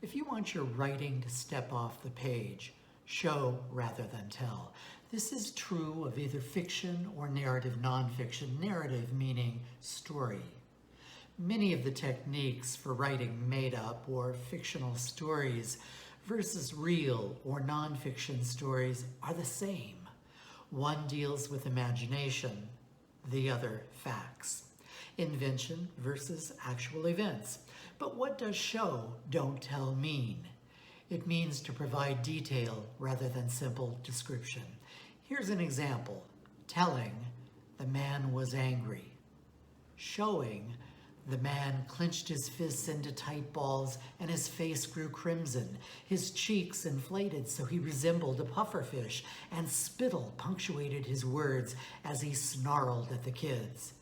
If you want your writing to step off the page, show rather than tell. This is true of either fiction or narrative nonfiction, narrative meaning story. Many of the techniques for writing made-up or fictional stories versus real or nonfiction stories are the same. One deals with imagination, the other facts. Invention versus actual events. But what does show, don't tell mean? It means to provide detail rather than simple description. Here's an example. Telling, the man was angry. Showing, the man clenched his fists into tight balls and his face grew crimson. His cheeks inflated so he resembled a pufferfish, and spittle punctuated his words as he snarled at the kids.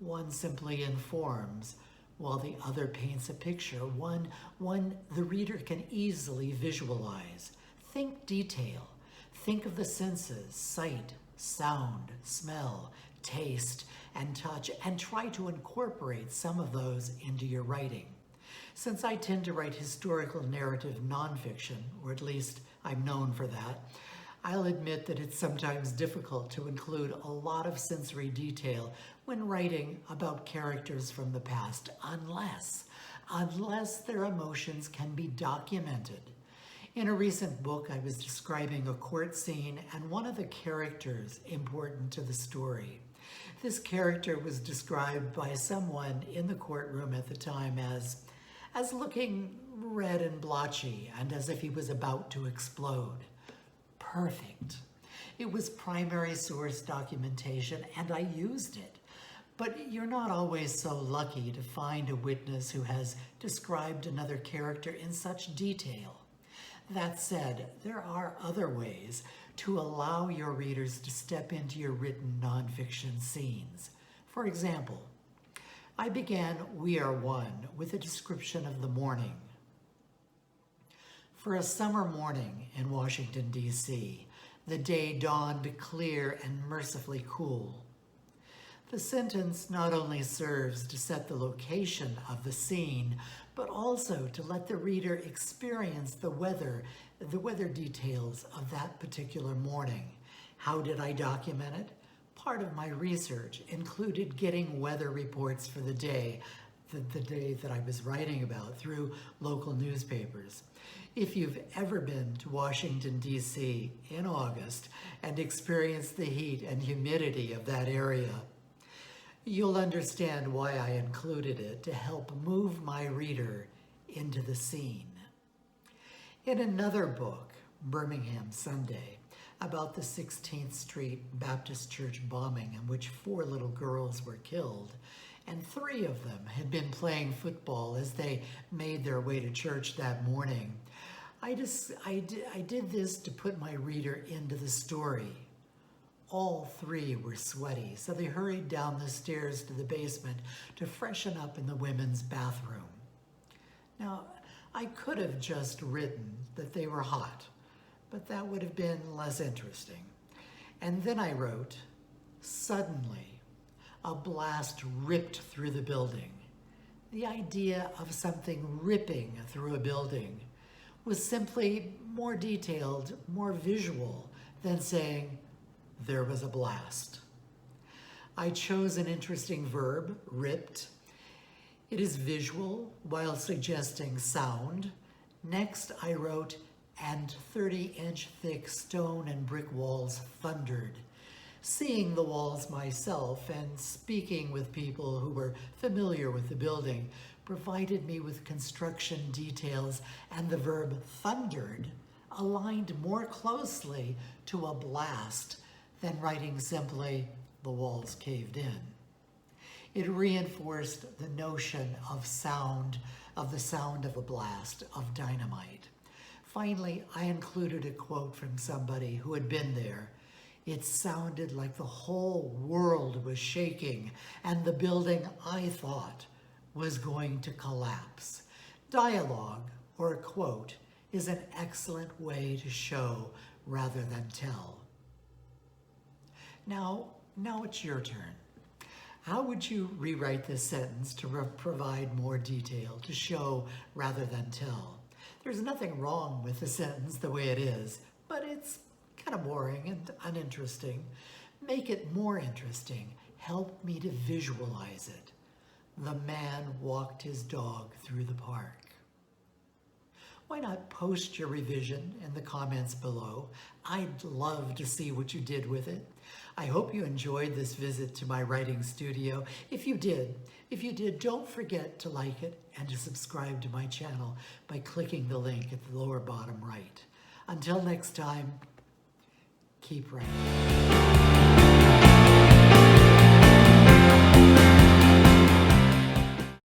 One simply informs, while the other paints a picture, one the reader can easily visualize. Think detail. Think of the senses, sight, sound, smell, taste, and touch, and try to incorporate some of those into your writing. Since I tend to write historical narrative nonfiction, or at least I'm known for that, I'll admit that it's sometimes difficult to include a lot of sensory detail when writing about characters from the past, unless their emotions can be documented. In a recent book, I was describing a court scene and one of the characters important to the story. This character was described by someone in the courtroom at the time as looking red and blotchy and as if he was about to explode. Perfect. It was primary source documentation and I used it. But you're not always so lucky to find a witness who has described another character in such detail. That said, there are other ways to allow your readers to step into your written nonfiction scenes. For example, I began We Are One with a description of the morning. For a summer morning in Washington, D.C., the day dawned clear and mercifully cool. The sentence not only serves to set the location of the scene, but also to let the reader experience the weather details of that particular morning. How did I document it? Part of my research included getting weather reports for the day that I was writing about through local newspapers. If you've ever been to Washington, D.C. in August and experienced the heat and humidity of that area, you'll understand why I included it to help move my reader into the scene. In another book, Birmingham Sunday, about the 16th Street Baptist Church bombing in which 4 little girls were killed, and 3 of them had been playing football as they made their way to church that morning, I did this to put my reader into the story. All 3 were sweaty, so they hurried down the stairs to the basement to freshen up in the women's bathroom. Now, I could have just written that they were hot, but that would have been less interesting. And then I wrote, suddenly, a blast ripped through the building. The idea of something ripping through a building was simply more detailed, more visual than saying, there was a blast. I chose an interesting verb, ripped. It is visual while suggesting sound. Next, I wrote, and 30-inch thick stone and brick walls thundered. Seeing the walls myself and speaking with people who were familiar with the building provided me with construction details, and the verb thundered aligned more closely to a blast than writing simply, the walls caved in. It reinforced the notion of sound, of the sound of a blast, of dynamite. Finally, I included a quote from somebody who had been there. It sounded like the whole world was shaking and the building, I thought, was going to collapse. Dialogue, or a quote, is an excellent way to show rather than tell. Now it's your turn. How would you rewrite this sentence to provide more detail, to show rather than tell? There's nothing wrong with the sentence the way it is, but it's kind of boring and uninteresting. Make it more interesting. Help me to visualize it. The man walked his dog through the park. Why not post your revision in the comments below? I'd love to see what you did with it. I hope you enjoyed this visit to my writing studio. If you did, don't forget to like it and to subscribe to my channel by clicking the link at the lower bottom right. Until next time, keep writing.